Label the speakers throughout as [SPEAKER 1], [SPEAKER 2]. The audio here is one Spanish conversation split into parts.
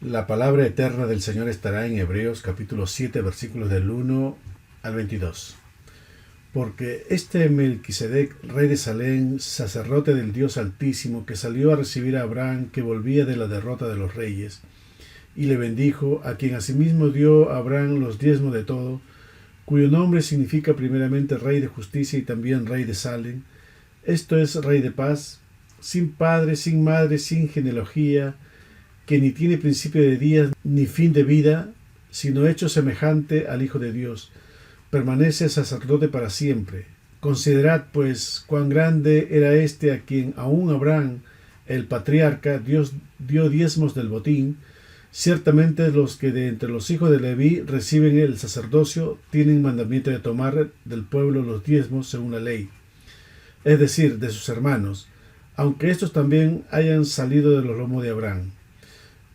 [SPEAKER 1] La palabra eterna del Señor estará en Hebreos capítulo 7 versículos del 1 al 22. Porque este Melquisedec, rey de Salem, sacerdote del Dios Altísimo, que salió a recibir a Abraham, que volvía de la derrota de los reyes, y le bendijo, a quien asimismo dio a Abraham los diezmos de todo, cuyo nombre significa primeramente Rey de Justicia y también Rey de Salem, esto es Rey de Paz, sin padre, sin madre, sin genealogía, que ni tiene principio de días ni fin de vida, sino hecho semejante al Hijo de Dios, permanece sacerdote para siempre. Considerad, pues, cuán grande era este a quien aún Abraham, el patriarca, Dios dio diezmos del botín. Ciertamente los que de entre los hijos de Leví reciben el sacerdocio tienen mandamiento de tomar del pueblo los diezmos según la ley, es decir, de sus hermanos, aunque estos también hayan salido de los lomos de Abraham.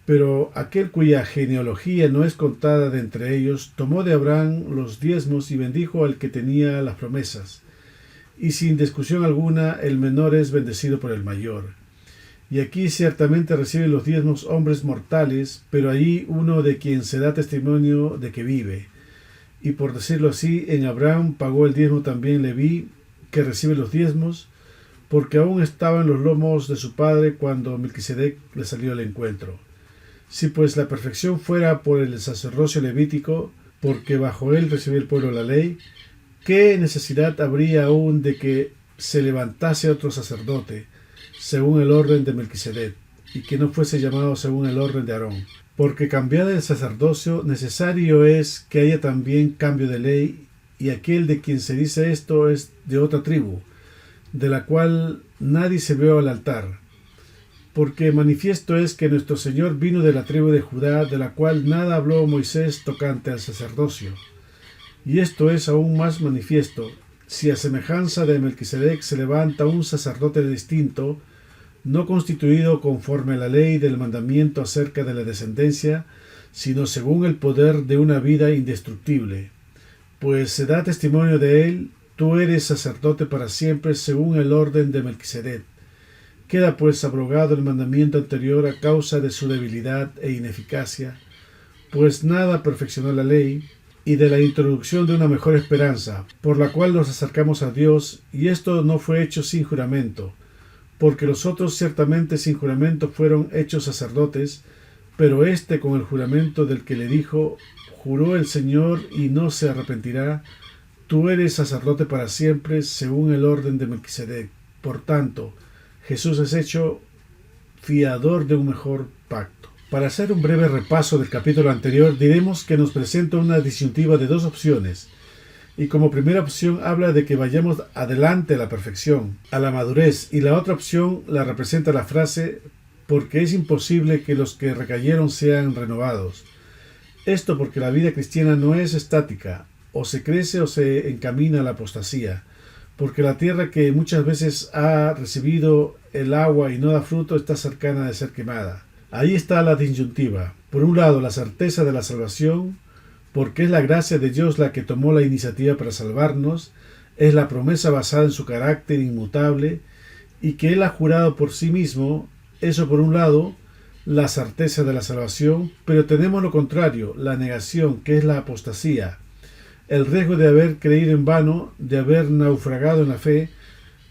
[SPEAKER 1] Pero aquel cuya genealogía no es contada de entre ellos, tomó de Abraham los diezmos y bendijo al que tenía las promesas. Y sin discusión alguna, el menor es bendecido por el mayor. Y aquí ciertamente reciben los diezmos hombres mortales, pero allí uno de quien se da testimonio de que vive. Y por decirlo así, en Abraham pagó el diezmo también Leví, que recibe los diezmos, porque aún estaba en los lomos de su padre cuando Melquisedec le salió al encuentro. Si pues la perfección fuera por el sacerdocio levítico, porque bajo él recibió el pueblo la ley, ¿qué necesidad habría aún de que se levantase otro sacerdote, según el orden de Melquisedec, y que no fuese llamado según el orden de Aarón? Porque cambiado el sacerdocio, necesario es que haya también cambio de ley, y aquel de quien se dice esto es de otra tribu, de la cual nadie se vio al altar. Porque manifiesto es que nuestro Señor vino de la tribu de Judá, de la cual nada habló Moisés tocante al sacerdocio. Y esto es aún más manifiesto, si a semejanza de Melquisedec se levanta un sacerdote distinto, no constituido conforme a la ley del mandamiento acerca de la descendencia, sino según el poder de una vida indestructible. Pues se da testimonio de él, tú eres sacerdote para siempre según el orden de Melquisedec. Queda pues abrogado el mandamiento anterior a causa de su debilidad e ineficacia, pues nada perfeccionó la ley, y de la introducción de una mejor esperanza, por la cual nos acercamos a Dios, y esto no fue hecho sin juramento, porque los otros ciertamente sin juramento fueron hechos sacerdotes, pero éste con el juramento del que le dijo, juró el Señor y no se arrepentirá, tú eres sacerdote para siempre según el orden de Melquisedec. Por tanto, Jesús es hecho fiador de un mejor pacto. Para hacer un breve repaso del capítulo anterior, diremos que nos presenta una disyuntiva de dos opciones, y como primera opción habla de que vayamos adelante a la perfección, a la madurez, y la otra opción la representa la frase, porque es imposible que los que recayeron sean renovados. Esto porque la vida cristiana no es estática, o se crece o se encamina a la apostasía, porque la tierra que muchas veces ha recibido el agua y no da fruto está cercana de ser quemada. Ahí está la disyuntiva. Por un lado, la certeza de la salvación, porque es la gracia de Dios la que tomó la iniciativa para salvarnos, es la promesa basada en su carácter inmutable y que Él ha jurado por sí mismo. Eso por un lado, la certeza de la salvación, pero tenemos lo contrario, la negación, que es la apostasía, el riesgo de haber creído en vano, de haber naufragado en la fe,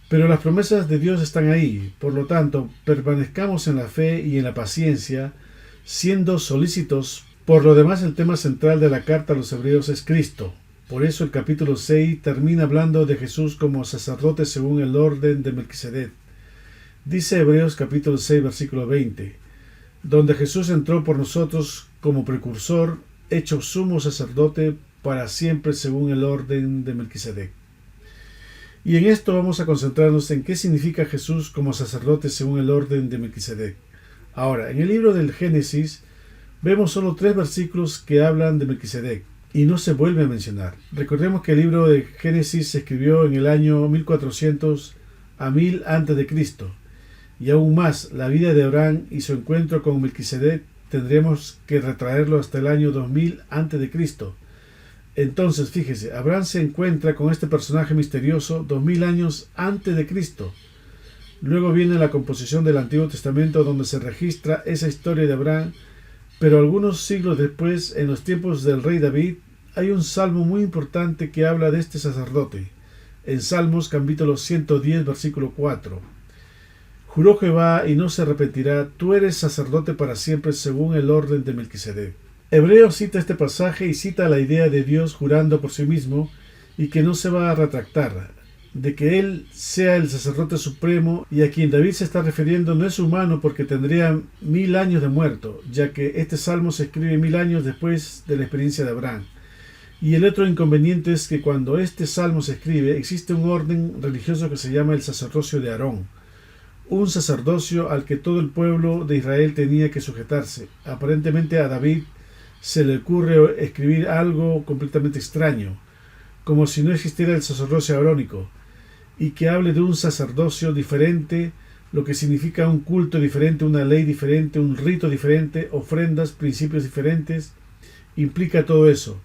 [SPEAKER 1] pero las promesas de Dios están ahí. Por lo tanto, permanezcamos en la fe y en la paciencia, siendo solícitos. Por lo demás, el tema central de la carta a los Hebreos es Cristo. Por eso el capítulo 6 termina hablando de Jesús como sacerdote según el orden de Melquisedec. Dice Hebreos capítulo 6 versículo 20, donde Jesús entró por nosotros como precursor, hecho sumo sacerdote para siempre según el orden de Melquisedec. Y en esto vamos a concentrarnos en qué significa Jesús como sacerdote según el orden de Melquisedec. Ahora, en el libro del Génesis vemos solo 3 versículos que hablan de Melquisedec y no se vuelve a mencionar. Recordemos que el libro de Génesis se escribió en el año 1400 a 1000 a.C. y aún más, la vida de Abraham y su encuentro con Melquisedec tendremos que retraerlo hasta el año 2000 a.C. Entonces, fíjese, Abraham se encuentra con este personaje misterioso 2000 años antes de Cristo. Luego viene la composición del Antiguo Testamento, donde se registra esa historia de Abraham Pero algunos siglos después, en los tiempos del rey David, hay un salmo muy importante que habla de este sacerdote. En Salmos capítulo 110, versículo 4. Juró Jehová y no se arrepentirá, tú eres sacerdote para siempre según el orden de Melquisedec. Hebreos cita este pasaje y cita la idea de Dios jurando por sí mismo y que no se va a retractar, de que Él sea el sacerdote supremo, y a quien David se está refiriendo no es humano porque tendría 1000 años de muerto, ya que este salmo se escribe 1000 años después de la experiencia de Abraham. Y el otro inconveniente es que cuando este salmo se escribe existe un orden religioso que se llama el sacerdocio de Aarón, un sacerdocio al que todo el pueblo de Israel tenía que sujetarse. Aparentemente a David se le ocurre escribir algo completamente extraño, como si no existiera el sacerdocio arónico, y que hable de un sacerdocio diferente, lo que significa un culto diferente, una ley diferente, un rito diferente, ofrendas, principios diferentes, implica todo eso.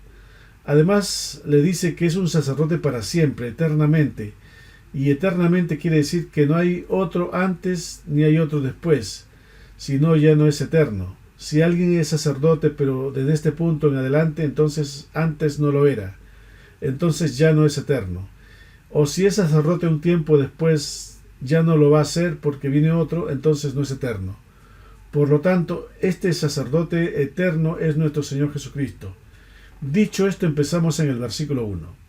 [SPEAKER 1] Además, le dice que es un sacerdote para siempre, eternamente, y eternamente quiere decir que no hay otro antes ni hay otro después, sino ya no es eterno. Si alguien es sacerdote, pero desde este punto en adelante, entonces antes no lo era, entonces ya no es eterno. O si es sacerdote un tiempo después, ya no lo va a ser porque viene otro, entonces no es eterno. Por lo tanto, este sacerdote eterno es nuestro Señor Jesucristo. Dicho esto, empezamos en el versículo 1.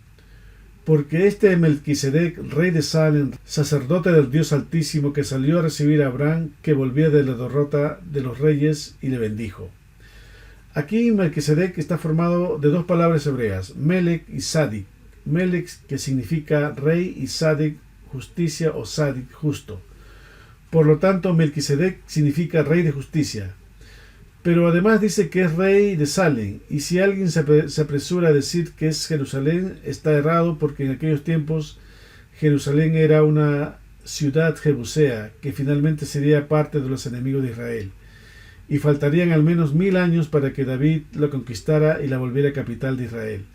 [SPEAKER 1] Porque este Melquisedec, rey de Salem, sacerdote del Dios Altísimo, que salió a recibir a Abraham, que volvía de la derrota de los reyes, y le bendijo. Aquí Melquisedec está formado de dos palabras hebreas, Melec y Sadik. Melec, que significa rey, y Sadik, justicia, o Sadik, justo. Por lo tanto, Melquisedec significa rey de justicia. Pero además dice que es rey de Salem, y si alguien se apresura a decir que es Jerusalén, está errado, porque en aquellos tiempos Jerusalén era una ciudad jebusea, que finalmente sería parte de los enemigos de Israel, y faltarían al menos 1000 años para que David la conquistara y la volviera capital de Israel.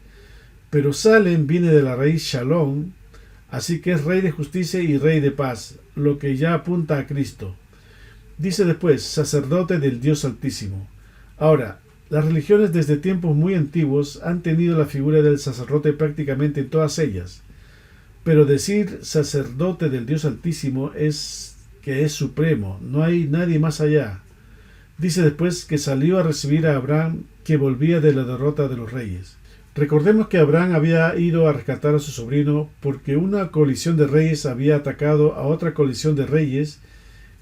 [SPEAKER 1] Pero Salem viene de la raíz Shalom, así que es rey de justicia y rey de paz, lo que ya apunta a Cristo. Dice después, sacerdote del Dios Altísimo. Ahora, las religiones desde tiempos muy antiguos han tenido la figura del sacerdote prácticamente en todas ellas. Pero decir sacerdote del Dios Altísimo es que es supremo, no hay nadie más allá. Dice después que salió a recibir a Abraham, que volvía de la derrota de los reyes. Recordemos que Abraham había ido a rescatar a su sobrino porque una coalición de reyes había atacado a otra coalición de reyes,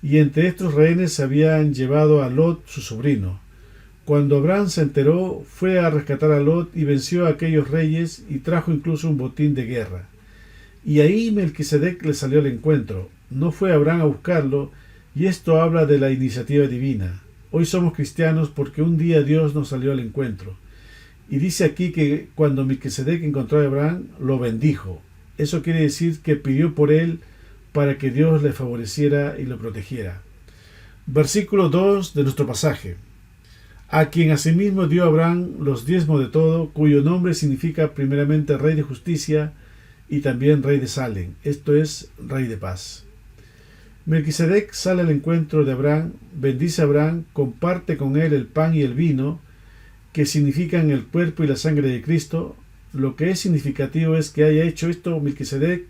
[SPEAKER 1] y entre estos rehenes se habían llevado a Lot, su sobrino. Cuando Abraham se enteró, fue a rescatar a Lot y venció a aquellos reyes y trajo incluso un botín de guerra. Y ahí Melquisedec le salió al encuentro. No fue Abraham a buscarlo, y esto habla de la iniciativa divina. Hoy somos cristianos porque un día Dios nos salió al encuentro. Y dice aquí que cuando Melquisedec encontró a Abraham, lo bendijo. Eso quiere decir que pidió por él para que Dios le favoreciera y lo protegiera. Versículo 2 de nuestro pasaje. A quien asimismo dio Abraham los diezmos de todo, cuyo nombre significa primeramente rey de justicia y también rey de Salem, esto es, rey de paz. Melquisedec sale al encuentro de Abraham, bendice a Abraham, comparte con él el pan y el vino, que significan el cuerpo y la sangre de Cristo. Lo que es significativo es que haya hecho esto Melquisedec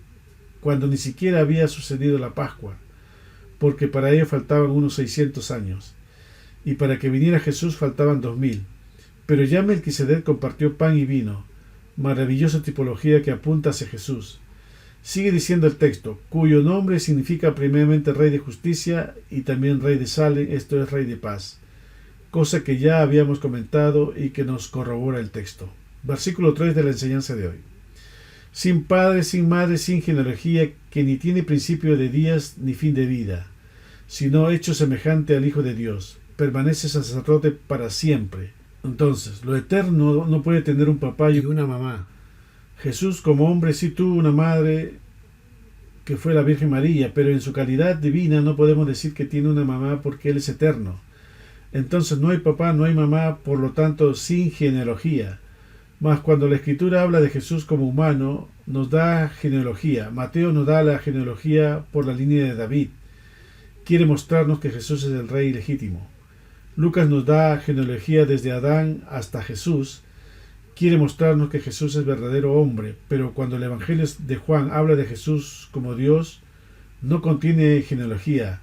[SPEAKER 1] cuando ni siquiera había sucedido la Pascua, porque para ello faltaban unos 600 años, y para que viniera Jesús faltaban 2000. Pero ya Melquisedec compartió pan y vino, maravillosa tipología que apunta hacia Jesús. Sigue diciendo el texto, cuyo nombre significa primeramente rey de justicia y también rey de Salem, esto es, rey de paz, cosa que ya habíamos comentado y que nos corrobora el texto. Versículo 3 de la enseñanza de hoy. Sin padre, sin madre, sin genealogía, que ni tiene principio de días ni fin de vida, sino hecho semejante al Hijo de Dios, permanece sacerdote para siempre. Entonces, lo eterno no puede tener un papá y una mamá. Jesús como hombre sí tuvo una madre que fue la Virgen María, pero en su calidad divina no podemos decir que tiene una mamá porque Él es eterno. Entonces no hay papá, no hay mamá, por lo tanto sin genealogía. Mas cuando la Escritura habla de Jesús como humano, nos da genealogía. Mateo nos da la genealogía por la línea de David. Quiere mostrarnos que Jesús es el rey legítimo. Lucas nos da genealogía desde Adán hasta Jesús. Quiere mostrarnos que Jesús es verdadero hombre, pero cuando el Evangelio de Juan habla de Jesús como Dios, no contiene genealogía.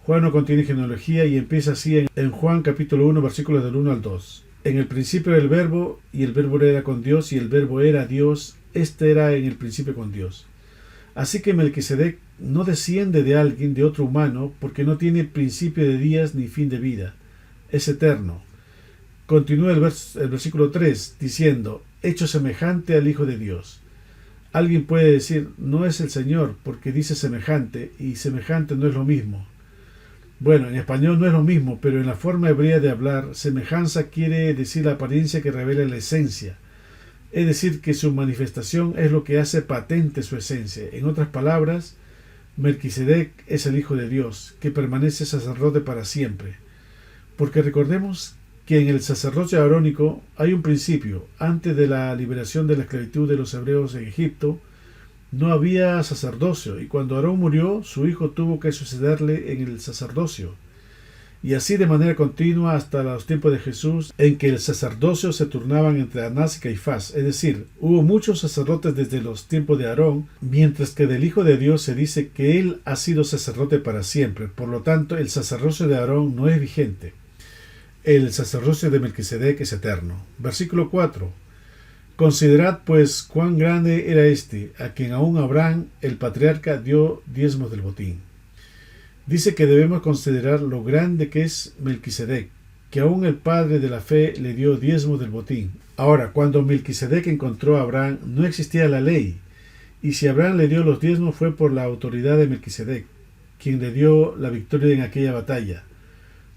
[SPEAKER 1] Juan no contiene genealogía y empieza así en Juan capítulo 1, versículos del 1 al 2. En el principio era el Verbo, y el Verbo era con Dios, y el Verbo era Dios. Este era en el principio con Dios. Así que Melquisedec no desciende de alguien, de otro humano, porque no tiene principio de días ni fin de vida. Es eterno. Continúa el versículo 3 diciendo, hecho semejante al Hijo de Dios. Alguien puede decir, no es el Señor, porque dice semejante, y semejante no es lo mismo. Bueno, en español no es lo mismo, pero en la forma hebrea de hablar, semejanza quiere decir la apariencia que revela la esencia. Es decir, que su manifestación es lo que hace patente su esencia. En otras palabras, Melquisedec es el Hijo de Dios, que permanece sacerdote para siempre. Porque recordemos que en el sacerdocio arónico hay un principio. Antes de la liberación de la esclavitud de los hebreos en Egipto, no había sacerdocio, y cuando Aarón murió, su hijo tuvo que sucederle en el sacerdocio. Y así de manera continua hasta los tiempos de Jesús, en que el sacerdocio se turnaban entre Anás y Caifás. Es decir, hubo muchos sacerdotes desde los tiempos de Aarón, mientras que del Hijo de Dios se dice que él ha sido sacerdote para siempre. Por lo tanto, el sacerdocio de Aarón no es vigente. El sacerdocio de Melquisedec es eterno. Versículo 4. Considerad pues cuán grande era este, a quien aún Abraham, el patriarca, dio diezmos del botín. Dice que debemos considerar lo grande que es Melquisedec, que aún el padre de la fe le dio diezmos del botín. Ahora, cuando Melquisedec encontró a Abraham, no existía la ley, y si Abraham le dio los diezmos fue por la autoridad de Melquisedec, quien le dio la victoria en aquella batalla.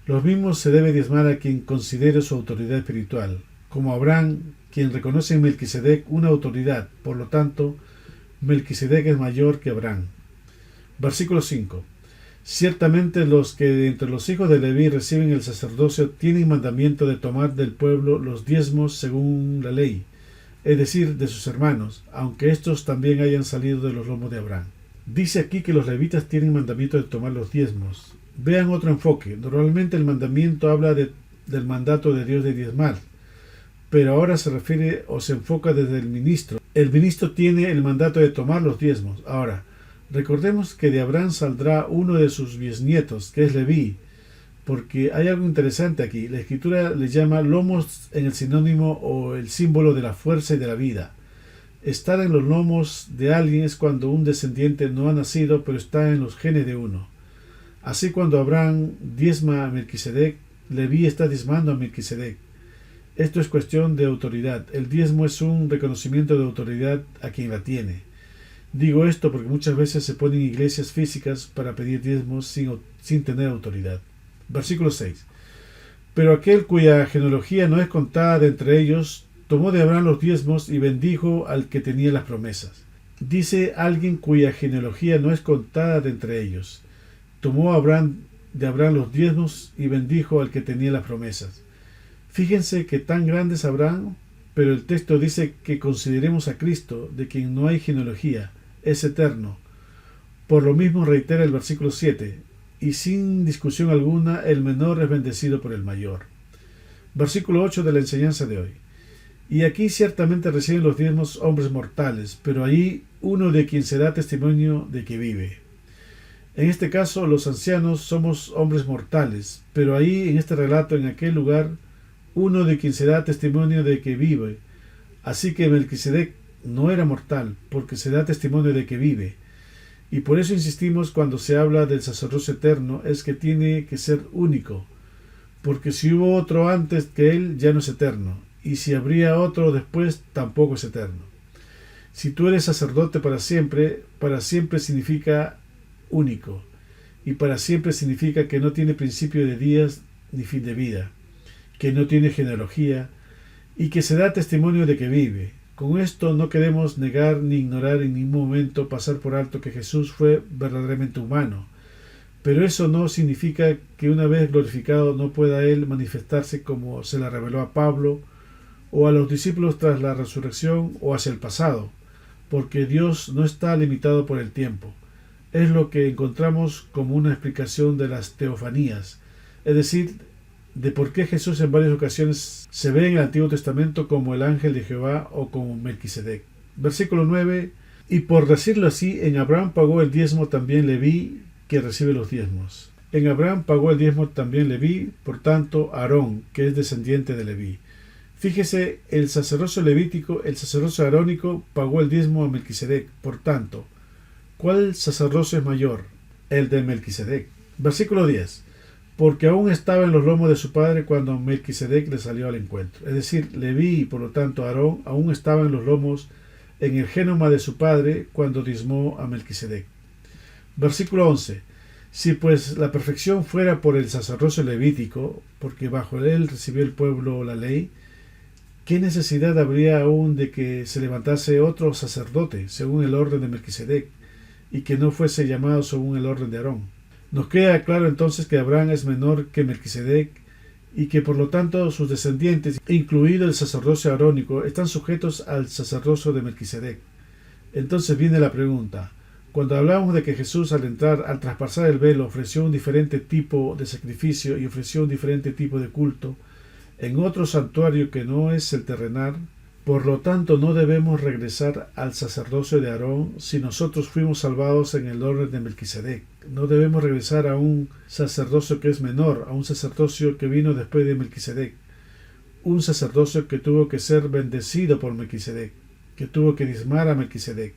[SPEAKER 1] Lo mismo se debe diezmar a quien considere su autoridad espiritual, como Abraham, quien reconoce en Melquisedec una autoridad. Por lo tanto, Melquisedec es mayor que Abraham. Versículo 5. Ciertamente los que de entre los hijos de Leví reciben el sacerdocio tienen mandamiento de tomar del pueblo los diezmos según la ley, es decir, de sus hermanos, aunque estos también hayan salido de los lomos de Abraham. Dice aquí que los levitas tienen mandamiento de tomar los diezmos. Vean otro enfoque. Normalmente el mandamiento habla del mandato de Dios de diezmar, pero ahora se refiere o se enfoca desde el ministro. El ministro tiene el mandato de tomar los diezmos. Ahora, recordemos que de Abraham saldrá uno de sus bisnietos, que es Leví, porque hay algo interesante aquí. La Escritura le llama lomos en el sinónimo o el símbolo de la fuerza y de la vida. Estar en los lomos de alguien es cuando un descendiente no ha nacido, pero está en los genes de uno. Así cuando Abraham diezma a Melquisedec, Leví está diezmando a Melquisedec. Esto es cuestión de autoridad. El diezmo es un reconocimiento de autoridad a quien la tiene. Digo esto porque muchas veces se ponen iglesias físicas para pedir diezmos sin tener autoridad. Versículo 6. Pero aquel cuya genealogía no es contada de entre ellos, tomó de Abraham los diezmos y bendijo al que tenía las promesas. Dice alguien cuya genealogía no es contada de entre ellos. Tomó de Abraham los diezmos y bendijo al que tenía las promesas. Fíjense que tan grande es Abraham, pero el texto dice que consideremos a Cristo, de quien no hay genealogía, es eterno. Por lo mismo reitera el versículo 7, y sin discusión alguna el menor es bendecido por el mayor. Versículo 8 de la enseñanza de hoy. Y aquí ciertamente reciben los diezmos hombres mortales, pero ahí uno de quien se da testimonio de que vive. En este caso, los ancianos somos hombres mortales, pero ahí, en este relato, en aquel lugar, uno de quien se da testimonio de que vive. Así que Melquisedec no era mortal, porque se da testimonio de que vive. Y por eso insistimos cuando se habla del sacerdocio eterno, es que tiene que ser único, porque si hubo otro antes que él, ya no es eterno, y si habría otro después, tampoco es eterno. Si tú eres sacerdote para siempre significa único, y para siempre significa que no tiene principio de días ni fin de vida, que no tiene genealogía, y que se da testimonio de que vive. Con esto no queremos negar ni ignorar en ningún momento, pasar por alto que Jesús fue verdaderamente humano, pero eso no significa que una vez glorificado no pueda él manifestarse como se le reveló a Pablo o a los discípulos tras la resurrección o hacia el pasado, porque Dios no está limitado por el tiempo. Es lo que encontramos como una explicación de las teofanías, es decir, de por qué Jesús en varias ocasiones se ve en el Antiguo Testamento como el ángel de Jehová o como Melquisedec. Versículo 9. Y por decirlo así, en Abraham pagó el diezmo también Leví, que recibe los diezmos. En Abraham pagó el diezmo también Leví, por tanto Aarón, que es descendiente de Leví. Fíjese, el sacerdocio levítico, el sacerdocio arónico, pagó el diezmo a Melquisedec. Por tanto, ¿cuál sacerdocio es mayor? El de Melquisedec. Versículo 10. Porque aún estaba en los lomos de su padre cuando Melquisedec le salió al encuentro. Es decir, Leví y por lo tanto Aarón aún estaban en los lomos, en el génoma de su padre, cuando diezmó a Melquisedec. Versículo 11. Si pues la perfección fuera por el sacerdocio levítico, porque bajo él recibió el pueblo la ley, ¿qué necesidad habría aún de que se levantase otro sacerdote, según el orden de Melquisedec, y que no fuese llamado según el orden de Aarón? Nos queda claro entonces que Abraham es menor que Melquisedec, y que por lo tanto sus descendientes, incluido el sacerdocio arónico, están sujetos al sacerdocio de Melquisedec. Entonces viene la pregunta. Cuando hablamos de que Jesús al traspasar el velo, ofreció un diferente tipo de sacrificio y ofreció un diferente tipo de culto en otro santuario que no es el terrenal, por lo tanto no debemos regresar al sacerdocio de Aarón si nosotros fuimos salvados en el orden de Melquisedec. No debemos regresar a un sacerdocio que es menor, a un sacerdocio que vino después de Melquisedec, un sacerdocio que tuvo que ser bendecido por Melquisedec, que tuvo que diezmar a Melquisedec.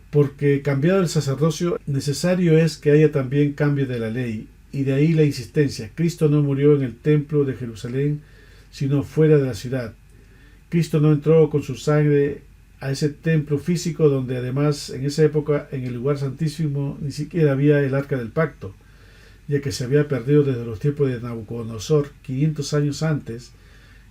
[SPEAKER 1] Porque cambiado el sacerdocio, necesario es que haya también cambio de la ley, y de ahí la insistencia. Cristo no murió en el templo de Jerusalén, sino fuera de la ciudad. Cristo no entró con su sangre a ese templo físico donde además en esa época en el lugar santísimo ni siquiera había el arca del pacto, ya que se había perdido desde los tiempos de Nabucodonosor 500 años antes,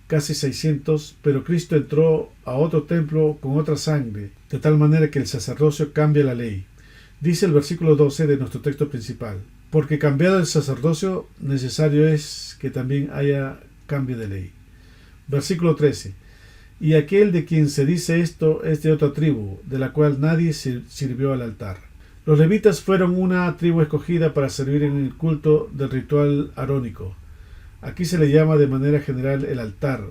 [SPEAKER 1] casi 600, pero Cristo entró a otro templo con otra sangre, de tal manera que el sacerdocio cambia la ley. Dice el versículo 12 de nuestro texto principal, porque cambiado el sacerdocio, necesario es que también haya cambio de ley. Versículo 13. Y aquel de quien se dice esto es de otra tribu, de la cual nadie sirvió al altar. Los levitas fueron una tribu escogida para servir en el culto del ritual arónico. Aquí se le llama de manera general el altar.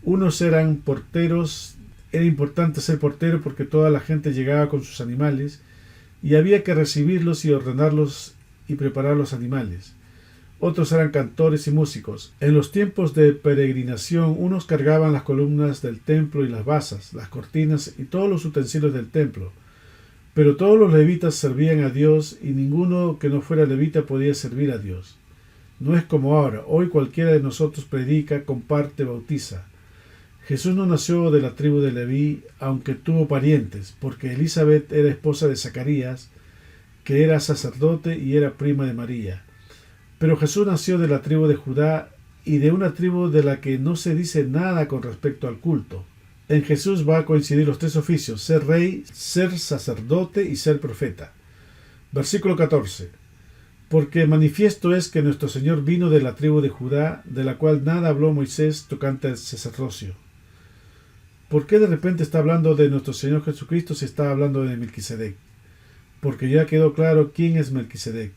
[SPEAKER 1] Unos eran porteros, era importante ser portero porque toda la gente llegaba con sus animales y había que recibirlos y ordenarlos y preparar los animales. Otros eran cantores y músicos. En los tiempos de peregrinación, unos cargaban las columnas del templo y las basas, las cortinas y todos los utensilios del templo. Pero todos los levitas servían a Dios y ninguno que no fuera levita podía servir a Dios. No es como ahora. Hoy cualquiera de nosotros predica, comparte, bautiza. Jesús no nació de la tribu de Leví, aunque tuvo parientes, porque Elizabeth era esposa de Zacarías, que era sacerdote y era prima de María. Pero Jesús nació de la tribu de Judá y de una tribu de la que no se dice nada con respecto al culto. En Jesús va a coincidir los tres oficios: ser rey, ser sacerdote y ser profeta. Versículo 14. Porque manifiesto es que nuestro Señor vino de la tribu de Judá, de la cual nada habló Moisés tocante al sacerdocio. ¿Por qué de repente está hablando de nuestro Señor Jesucristo si está hablando de Melquisedec? Porque ya quedó claro quién es Melquisedec,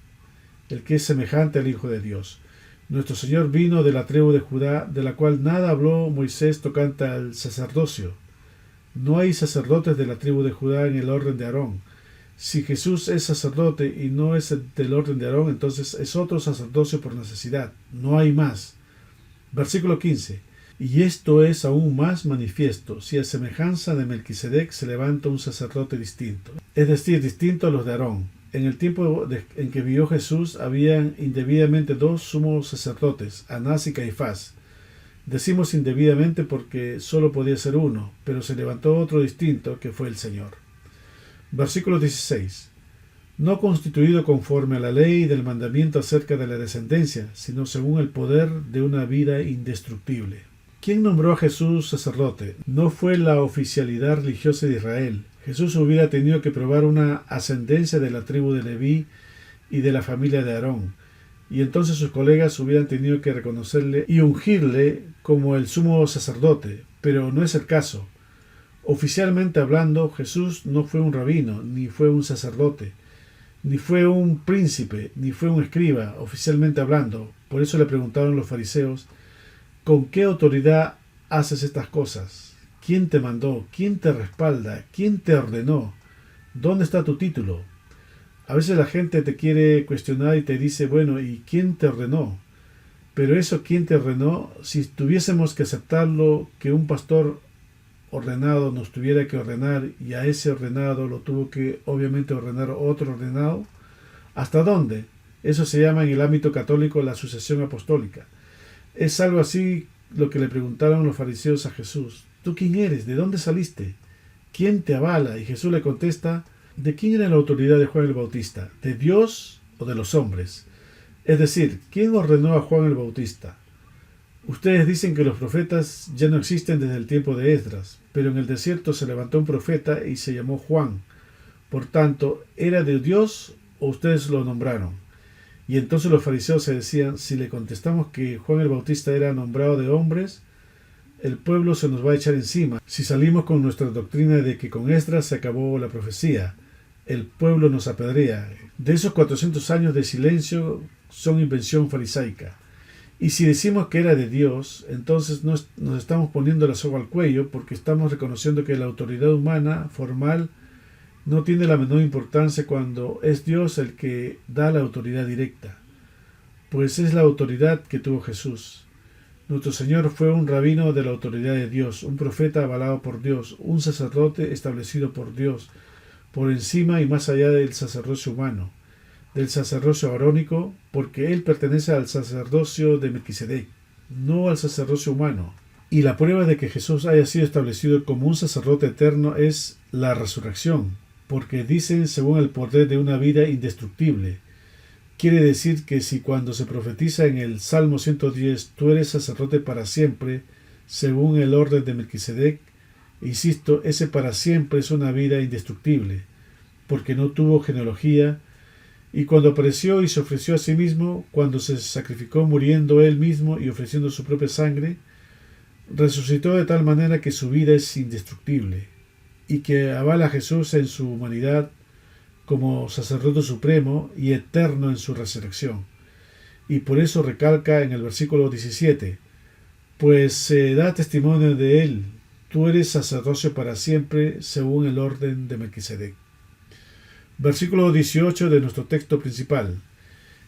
[SPEAKER 1] el que es semejante al Hijo de Dios. Nuestro Señor vino de la tribu de Judá, de la cual nada habló Moisés tocante al sacerdocio. No hay sacerdotes de la tribu de Judá en el orden de Aarón. Si Jesús es sacerdote y no es del orden de Aarón, entonces es otro sacerdocio por necesidad. No hay más. Versículo 15. Y esto es aún más manifiesto, si a semejanza de Melquisedec se levanta un sacerdote distinto, es decir, distinto a los de Aarón. En el tiempo en que vivió Jesús, habían indebidamente dos sumos sacerdotes, Anás y Caifás. Decimos indebidamente porque solo podía ser uno, pero se levantó otro distinto, que fue el Señor. Versículo 16. No constituido conforme a la ley del mandamiento acerca de la descendencia, sino según el poder de una vida indestructible. ¿Quién nombró a Jesús sacerdote? No fue la oficialidad religiosa de Israel. Jesús hubiera tenido que probar una ascendencia de la tribu de Leví y de la familia de Aarón, y entonces sus colegas hubieran tenido que reconocerle y ungirle como el sumo sacerdote, pero no es el caso. Oficialmente hablando, Jesús no fue un rabino, ni fue un sacerdote, ni fue un príncipe, ni fue un escriba, oficialmente hablando, Por eso le preguntaron los fariseos: ¿con qué autoridad haces estas cosas? ¿Quién te mandó? ¿Quién te respalda? ¿Quién te ordenó? ¿Dónde está tu título? A veces la gente te quiere cuestionar y te dice: bueno, ¿y quién te ordenó? Pero eso, ¿quién te ordenó? Si tuviésemos que aceptarlo, que un pastor ordenado nos tuviera que ordenar, y a ese ordenado lo tuvo que obviamente ordenar otro ordenado, ¿hasta dónde? Eso se llama en el ámbito católico la sucesión apostólica. Es algo así lo que le preguntaron los fariseos a Jesús: ¿tú quién eres? ¿De dónde saliste? ¿Quién te avala? Y Jesús le contesta: ¿de quién era la autoridad de Juan el Bautista? ¿De Dios o de los hombres? Es decir, ¿quién ordenó a Juan el Bautista? Ustedes dicen que los profetas ya no existen desde el tiempo de Esdras, pero en el desierto se levantó un profeta y se llamó Juan. Por tanto, ¿era de Dios o ustedes lo nombraron? Y entonces los fariseos se decían: si le contestamos que Juan el Bautista era nombrado de hombres, el pueblo se nos va a echar encima. Si salimos con nuestra doctrina de que con Esdras se acabó la profecía, el pueblo nos apedrea. De esos 400 años de silencio son invención farisaica. Y si decimos que era de Dios, entonces nos estamos poniendo la soga al cuello, porque estamos reconociendo que la autoridad humana formal no tiene la menor importancia cuando es Dios el que da la autoridad directa, pues es la autoridad que tuvo Jesús. Nuestro Señor fue un rabino de la autoridad de Dios, un profeta avalado por Dios, un sacerdote establecido por Dios, por encima y más allá del sacerdocio humano, del sacerdocio arónico, porque él pertenece al sacerdocio de Melquisedec, no al sacerdocio humano. Y la prueba de que Jesús haya sido establecido como un sacerdote eterno es la resurrección, porque dicen según el poder de una vida indestructible. Quiere decir que si cuando se profetiza en el Salmo 110, tú eres sacerdote para siempre, según el orden de Melquisedec, insisto, ese para siempre es una vida indestructible, porque no tuvo genealogía, y cuando apareció y se ofreció a sí mismo, cuando se sacrificó muriendo él mismo y ofreciendo su propia sangre, resucitó de tal manera que su vida es indestructible, y que avala a Jesús en su humanidad como sacerdote supremo y eterno en su resurrección. Y por eso recalca en el versículo 17, pues se da testimonio de él: tú eres sacerdocio para siempre, según el orden de Melquisedec. Versículo 18 de nuestro texto principal.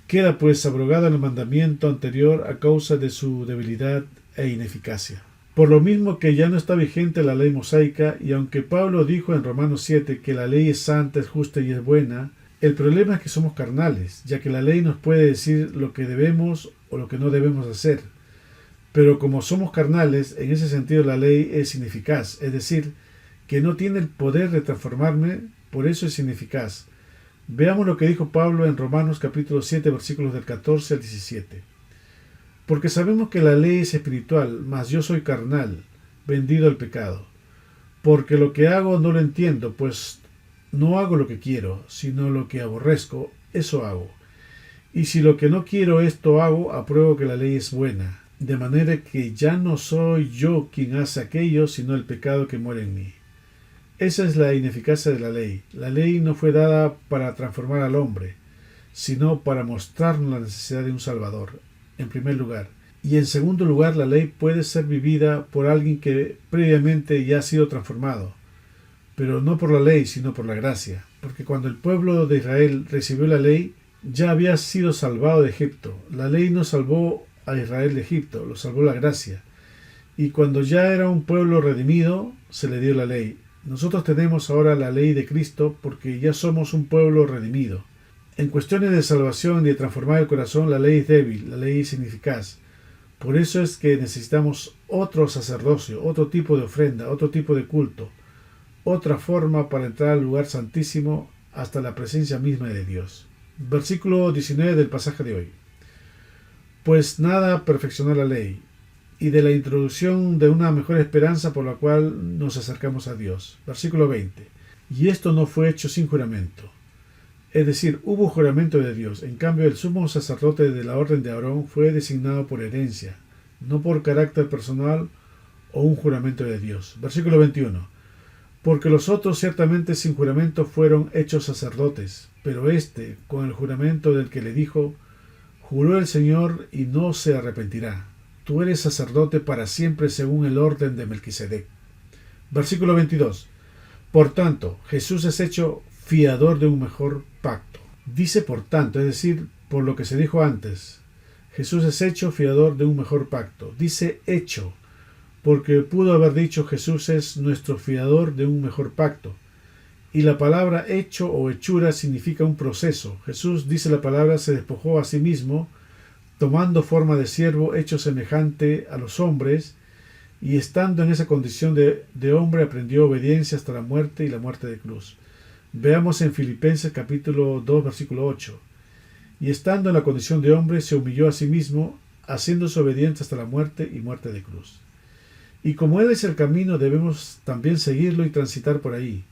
[SPEAKER 1] Queda pues abrogado el mandamiento anterior a causa de su debilidad e ineficacia. Por lo mismo que ya no está vigente la ley mosaica, y aunque Pablo dijo en Romanos 7 que la ley es santa, es justa y es buena, el problema es que somos carnales, ya que la ley nos puede decir lo que debemos o lo que no debemos hacer. Pero como somos carnales, en ese sentido la ley es ineficaz, es decir, que no tiene el poder de transformarme, por eso es ineficaz. Veamos lo que dijo Pablo en Romanos capítulo 7, versículos del 14 al 17. Porque sabemos que la ley es espiritual, mas yo soy carnal, vendido al pecado. Porque lo que hago no lo entiendo, pues no hago lo que quiero, sino lo que aborrezco, eso hago. Y si lo que no quiero esto hago, apruebo que la ley es buena, de manera que ya no soy yo quien hace aquello, sino el pecado que muere en mí. Esa es la ineficacia de la ley. La ley no fue dada para transformar al hombre, sino para mostrarnos la necesidad de un Salvador, en primer lugar. Y en segundo lugar, la ley puede ser vivida por alguien que previamente ya ha sido transformado, pero no por la ley, sino por la gracia. Porque cuando el pueblo de Israel recibió la ley, ya había sido salvado de Egipto. La ley no salvó a Israel de Egipto, lo salvó la gracia. Y cuando ya era un pueblo redimido, se le dio la ley. Nosotros tenemos ahora la ley de Cristo porque ya somos un pueblo redimido. En cuestiones de salvación y de transformar el corazón, la ley es débil, la ley es ineficaz. Por eso es que necesitamos otro sacerdocio, otro tipo de ofrenda, otro tipo de culto, otra forma para entrar al lugar santísimo hasta la presencia misma de Dios. Versículo 19 del pasaje de hoy. Pues nada perfeccionó la ley, y de la introducción de una mejor esperanza por la cual nos acercamos a Dios. Versículo 20. Y esto no fue hecho sin juramento. Es decir, hubo juramento de Dios. En cambio, el sumo sacerdote de la orden de Aarón fue designado por herencia, no por carácter personal o un juramento de Dios. Versículo 21. Porque los otros ciertamente sin juramento fueron hechos sacerdotes, pero éste, con el juramento del que le dijo: Juró el Señor y no se arrepentirá. Tú eres sacerdote para siempre según el orden de Melquisedec. Versículo 22. Por tanto, Jesús es hecho fiador de un mejor pacto. Dice por tanto, es decir, por lo que se dijo antes. Jesús es hecho fiador de un mejor pacto. Dice hecho, porque pudo haber dicho Jesús es nuestro fiador de un mejor pacto. Y la palabra hecho o hechura significa un proceso. Jesús, dice la palabra, se despojó a sí mismo, tomando forma de siervo, hecho semejante a los hombres, y estando en esa condición de hombre aprendió obediencia hasta la muerte y la muerte de cruz. Veamos en Filipenses capítulo 2 versículo 8. Y estando en la condición de hombre se humilló a sí mismo, haciéndose obediente hasta la muerte y muerte de cruz. Y como Él es el camino, debemos también seguirlo y transitar por ahí.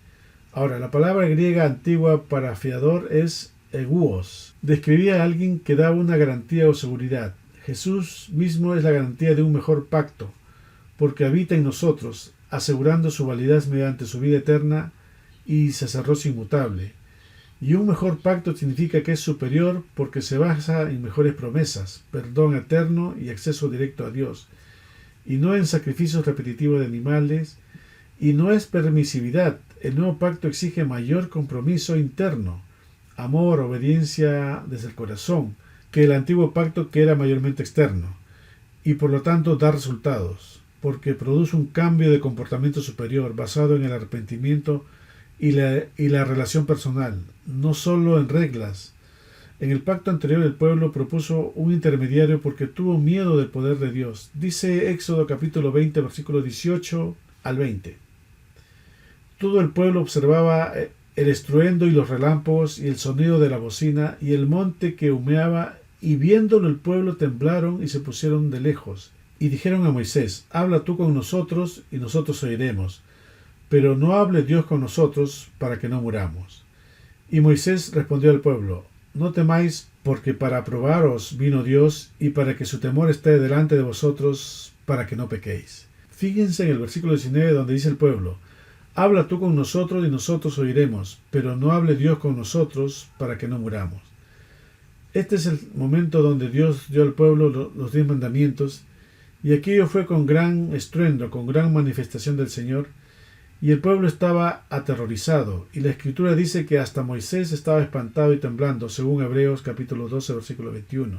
[SPEAKER 1] Ahora, la palabra griega antigua para fiador es eguos. Describía a alguien que da una garantía o seguridad. Jesús mismo es la garantía de un mejor pacto, porque habita en nosotros, asegurando su validez mediante su vida eterna y sacerdocio inmutable. Y un mejor pacto significa que es superior porque se basa en mejores promesas, perdón eterno y acceso directo a Dios, y no en sacrificios repetitivos de animales, y no es permisividad. El nuevo pacto exige mayor compromiso interno, amor, obediencia desde el corazón, que el antiguo pacto, que era mayormente externo, y por lo tanto da resultados, porque produce un cambio de comportamiento superior basado en el arrepentimiento y la relación personal, no solo en reglas. En el pacto anterior el pueblo propuso un intermediario porque tuvo miedo del poder de Dios. Dice Éxodo capítulo 20, versículo 18 al 20. Todo el pueblo observaba el estruendo y los relámpagos y el sonido de la bocina y el monte que humeaba, y viéndolo el pueblo temblaron y se pusieron de lejos. Y dijeron a Moisés: habla tú con nosotros y nosotros oiremos, pero no hable Dios con nosotros para que no muramos. Y Moisés respondió al pueblo: no temáis, porque para probaros vino Dios, y para que su temor esté delante de vosotros, para que no pequéis. Fíjense en el versículo 19 donde dice el pueblo: habla tú con nosotros y nosotros oiremos, pero no hable Dios con nosotros para que no muramos. Este es el momento donde Dios dio al pueblo los 10 mandamientos, y aquello fue con gran estruendo, con gran manifestación del Señor, y el pueblo estaba aterrorizado, y la Escritura dice que hasta Moisés estaba espantado y temblando, según Hebreos capítulo 12, versículo 21.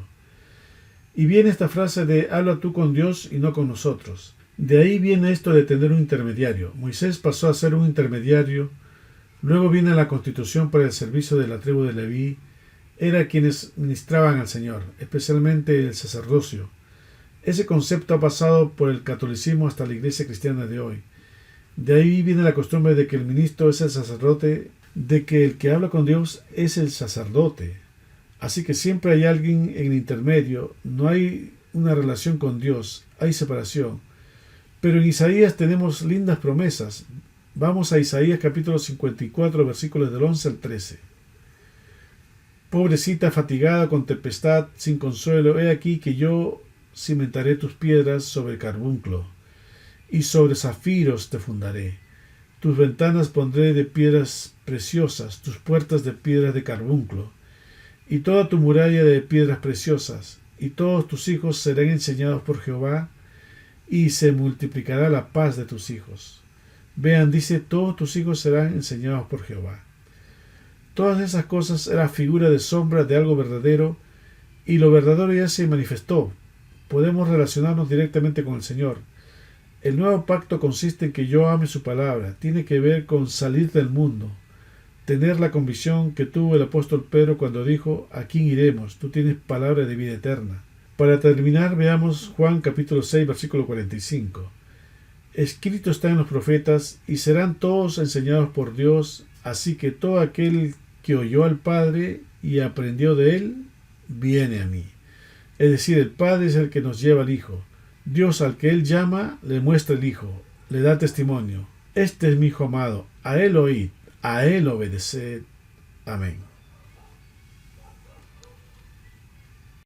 [SPEAKER 1] Y viene esta frase de habla tú con Dios y no con nosotros. De ahí viene esto de tener un intermediario. Moisés pasó a ser un intermediario, luego viene la constitución para el servicio de la tribu de Leví, era quienes ministraban al Señor, especialmente el sacerdocio. Ese concepto ha pasado por el catolicismo hasta la iglesia cristiana de hoy. De ahí viene la costumbre de que el ministro es el sacerdote, de que el que habla con Dios es el sacerdote. Así que siempre hay alguien en el intermedio, no hay una relación con Dios, hay separación. Pero en Isaías tenemos lindas promesas. Vamos a Isaías capítulo 54, versículos del 11 al 13. Pobrecita fatigada con tempestad, sin consuelo, he aquí que yo cimentaré tus piedras sobre carbunclo, y sobre zafiros te fundaré. Tus ventanas pondré de piedras preciosas, tus puertas de piedras de carbunclo, y toda tu muralla de piedras preciosas, y todos tus hijos serán enseñados por Jehová, y se multiplicará la paz de tus hijos. Vean, dice, todos tus hijos serán enseñados por Jehová. Todas esas cosas eran figura de sombra de algo verdadero, y lo verdadero ya se manifestó. Podemos relacionarnos directamente con el Señor. El nuevo pacto consiste en que yo ame su palabra. Tiene que ver con salir del mundo, tener la convicción que tuvo el apóstol Pedro cuando dijo: ¿a quién iremos? Tú tienes palabra de vida eterna. Para terminar, veamos Juan capítulo 6, versículo 45. Escrito está en los profetas, y serán todos enseñados por Dios, así que todo aquel que oyó al Padre y aprendió de él, viene a mí. Es decir, el Padre es el que nos lleva al Hijo. Dios, al que él llama, le muestra el Hijo, le da testimonio. Este es mi Hijo amado, a él oíd, a él obedeced. Amén.